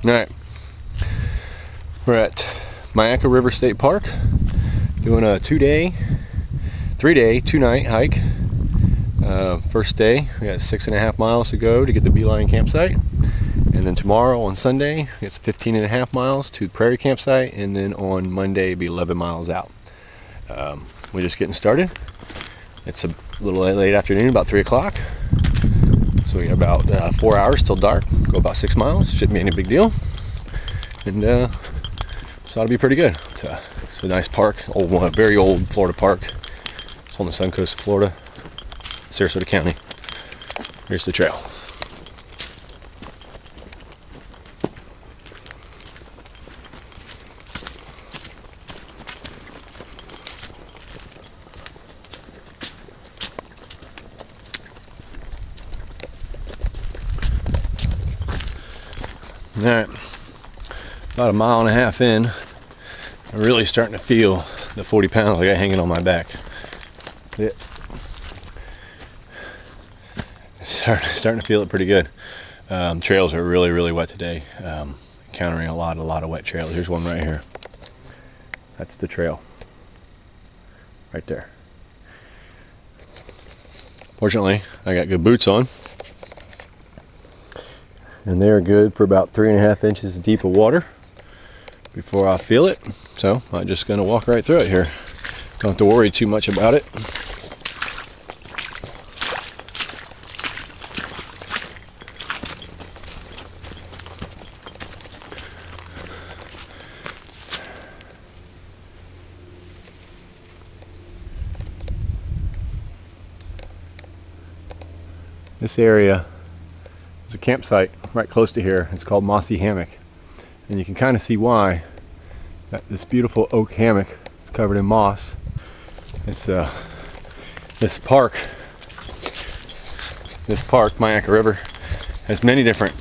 Alright, we're at Myakka River State Park doing a 2-day, 3-day, 2-night hike. First day, we got 6.5 miles to go to get the Beon campsite, and then tomorrow on Sunday it's 15.5 miles to Prairie campsite, and then on Monday it'll be 11 miles out. We're just getting started. It's a little late afternoon, about 3 o'clock. So we got about 4 hours till dark. Go about 6 miles. Shouldn't be any big deal. And so it'll be pretty good. It's a nice park, very old Florida park. It's on the sun coast of Florida, Sarasota County. Here's the trail. Alright, about 1.5 miles in, I'm really starting to feel the 40 pounds I got hanging on my back. Starting to feel it pretty good. Trails are really wet today. Encountering a lot of wet trails. Here's one right here. That's the trail. Right there. Fortunately, I got good boots on. And they're good for about 3.5 inches deep of water before I feel it. So I'm just going to walk right through it here. Don't have to worry too much about it. This area is a campsite right close to here. It's called Mossy Hammock, and you can kind of see why. This beautiful oak hammock is covered in moss. It's this park, Myakka River, has many different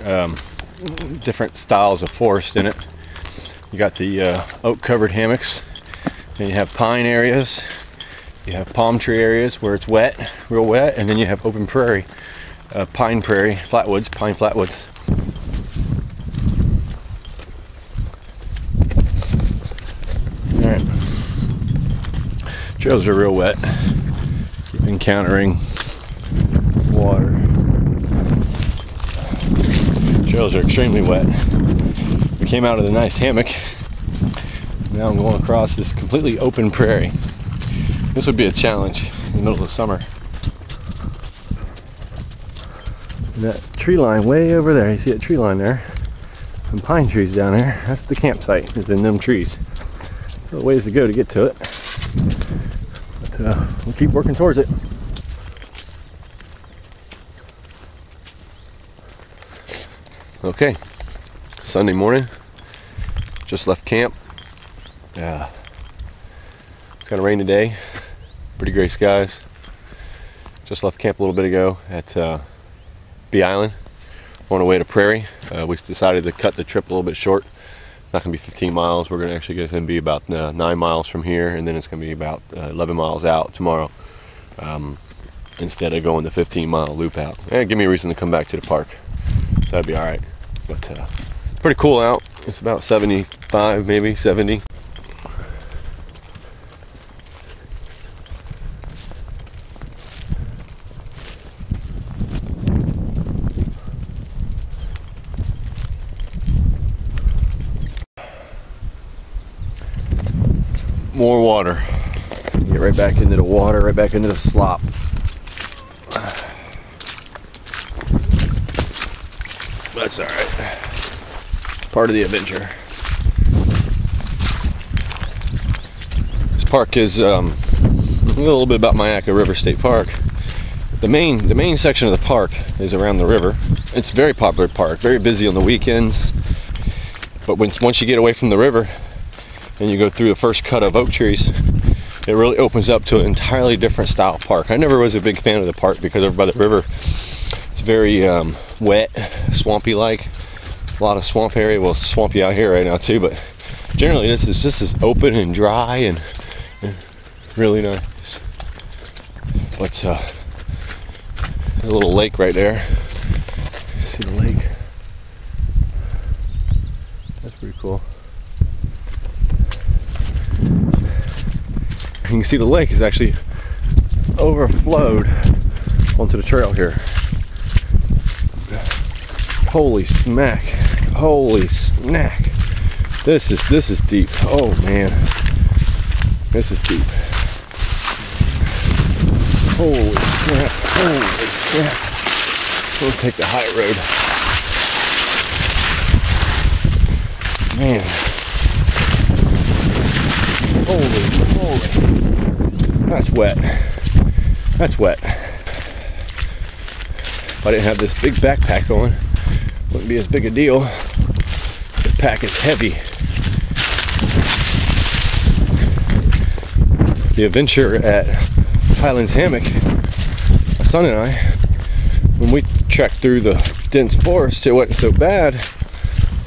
styles of forest in it. You got the oak covered hammocks, and you have pine areas, you have palm tree areas where it's wet, real wet, and then you have open prairie. Pine prairie, flatwoods, pine flatwoods. Alright. Trails are real wet. Keep encountering water. Trails are extremely wet. We came out of the nice hammock. Now I'm going across this completely open prairie. This would be a challenge in the middle of the summer. And that tree line way over there, you see that tree line there? Some pine trees down there. That's the campsite, is in them trees. A little ways to go to get to it. But we'll keep working towards it. Okay, Sunday morning. Just left camp. It's gonna rain today. Pretty gray skies. Just left camp a little bit ago at Beon on our way to Prairie. We decided to cut the trip a little bit short. Not going to be 15 miles. We're going to actually get to be about 9 miles from here, and then it's going to be about 11 miles out tomorrow, instead of going the 15-mile loop out. Give me a reason to come back to the park, so that'd be all right. But pretty cool out. It's about 75, maybe 70. More water. Get right back into the water, right back into the slop. That's alright. Part of the adventure. This park is a little bit about Myakka River State Park. The main section of the park is around the river. It's a very popular park, very busy on the weekends. But once you get away from the river, and you go through the first cut of oak trees, it really opens up to an entirely different style park. I never was a big fan of the park because over by the river, it's very wet, swampy like. A lot of swamp area. Well, it's swampy out here right now too, but generally this is just as open and dry and really nice. But a little lake right there. See the lake? Pretty cool. You can see the lake is actually overflowed onto the trail here. Holy smack. Holy snack. This is deep. Oh man. This is deep. Holy snap. Holy snap. We'll take the high road. Man. Holy. That's wet. That's wet. If I didn't have this big backpack on, it wouldn't be as big a deal. This pack is heavy. The adventure at Highlands Hammock, my son and I, when we trekked through the dense forest, it wasn't so bad.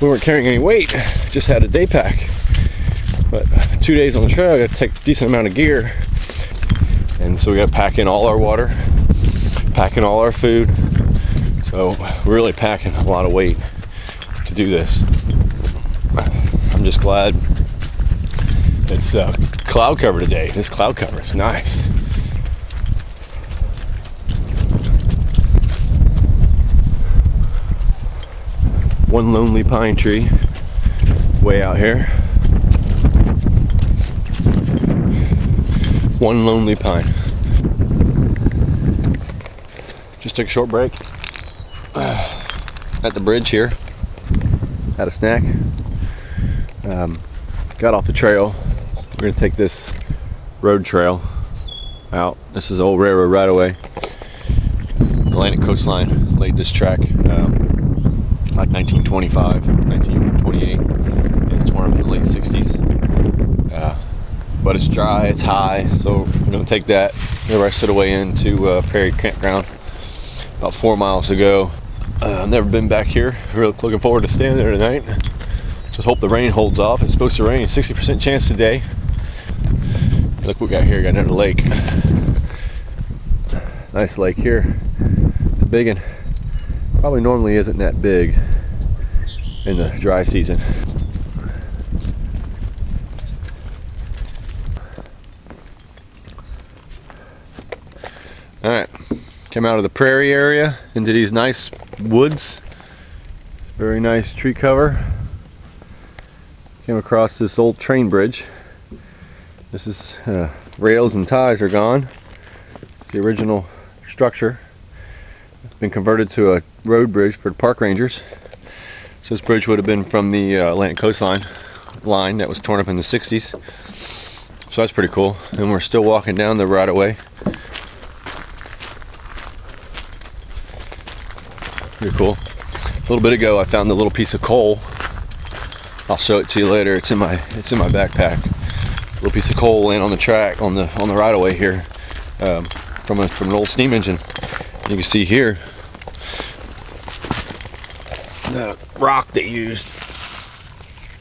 We weren't carrying any weight, just had a day pack. But 2 days on the trail, I got to take a decent amount of gear. And so we got to pack in all our water, pack in all our food. So we're really packing a lot of weight to do this. I'm just glad it's cloud cover today. This cloud cover is nice. One lonely pine tree way out here. One lonely pine. Just took a short break at the bridge here. Had a snack. Got off the trail. We're gonna take this road trail out. This is old railroad right away. Atlantic coastline laid this track like 1925, 1928. It's torn up in the late 60s. But it's dry, it's high, so we're gonna take that the rest of the way into Prairie campground about 4 miles ago. I've never been back here. Really looking forward to staying there tonight. Just hope the rain holds off. It's supposed to rain, 60% chance today. Look what we got here, we got another lake. Nice lake here. It's a big one. Probably normally isn't that big in the dry season. Alright, came out of the prairie area into these nice woods. Very nice tree cover. Came across this old train bridge. This is rails and ties are gone. It's the original structure. It's been converted to a road bridge for the park rangers. So this bridge would have been from the Atlantic coastline line that was torn up in the 60s. So that's pretty cool. And we're still walking down the right of way. Pretty cool. A little bit ago I found a little piece of coal. I'll show it to you later. It's in my backpack. A little piece of coal laying on the track on the right of way here from an old steam engine. You can see here the rock they used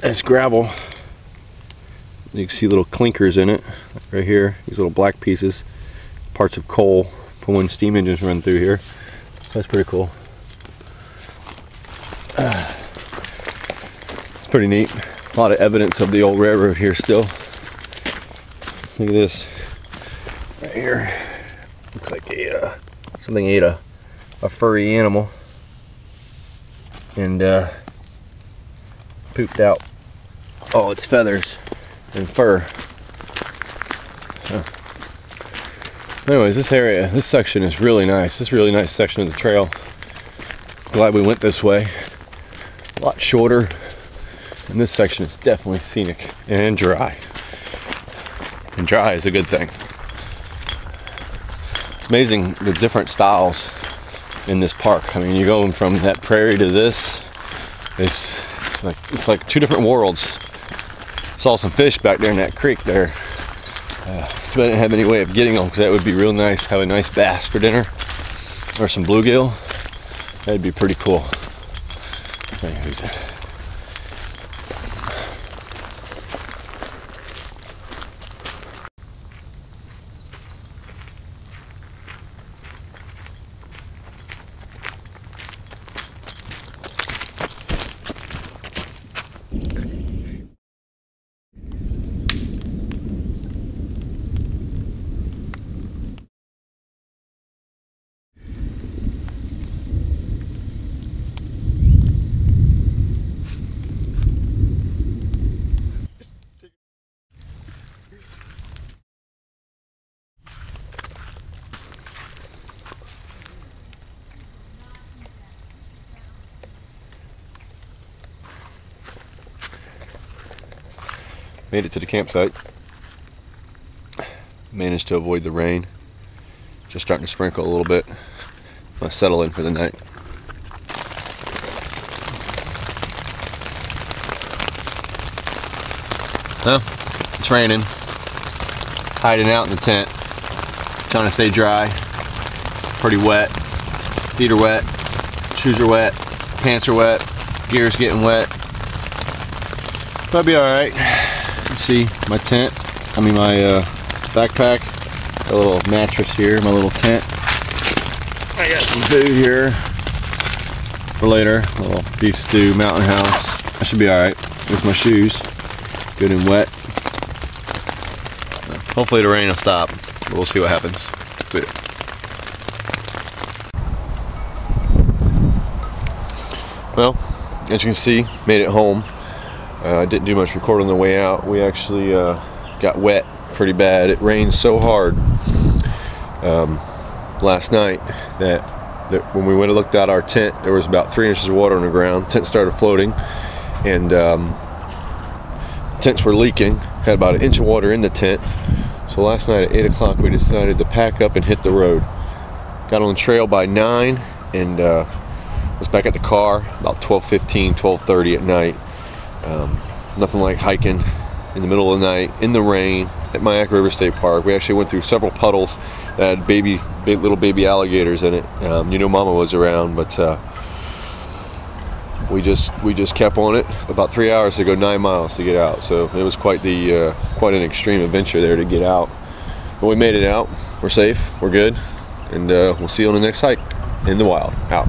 as gravel. You can see little clinkers in it right here. These little black pieces, parts of coal from when steam engines run through here. That's pretty cool. It's pretty neat. A lot of evidence of the old railroad here still. Look at this right here. Looks like something ate a furry animal and pooped out all its feathers and fur. Anyways, this section is really nice. This is a really nice section of the trail. Glad we went this way. A lot shorter, and this section is definitely scenic and dry. And dry is a good thing. It's amazing the different styles in this park. I mean, you're going from that prairie to this. It's like two different worlds. Saw some fish back there in that creek there. But I didn't have any way of getting them because that would be real nice. Have a nice bass for dinner or some bluegill. That'd be pretty cool. Anyways. Made it to the campsite. Managed to avoid the rain. Just starting to sprinkle a little bit. I'm gonna settle in for the night. Well, it's raining. Hiding out in the tent. Trying to stay dry. Pretty wet. Feet are wet. Shoes are wet. Pants are wet. Gear's getting wet. But I'll be alright. You see my tent. My backpack. A little mattress here. My little tent. I got some food here for later. A little beef stew, mountain house. I should be alright. There's my shoes. Good and wet. Hopefully the rain will stop. But we'll see what happens. See ya. Well, as you can see, made it home. I didn't do much recording on the way out. We actually got wet pretty bad. It rained so hard last night that when we went and looked at our tent, there was about 3 inches of water on the ground. Tent started floating, and tents were leaking. Had about 1 inch of water in the tent. So last night at 8 o'clock we decided to pack up and hit the road. Got on the trail by 9 and was back at the car about 12:15, 12:30 at night. Nothing like hiking in the middle of the night in the rain at Myakka River State Park. We actually went through several puddles that had little baby alligators in it. Mama was around, but we just kept on it. About 3 hours to go 9 miles to get out. So it was quite an extreme adventure there to get out. But we made it out. We're safe. We're good, and we'll see you on the next hike in the wild. Out.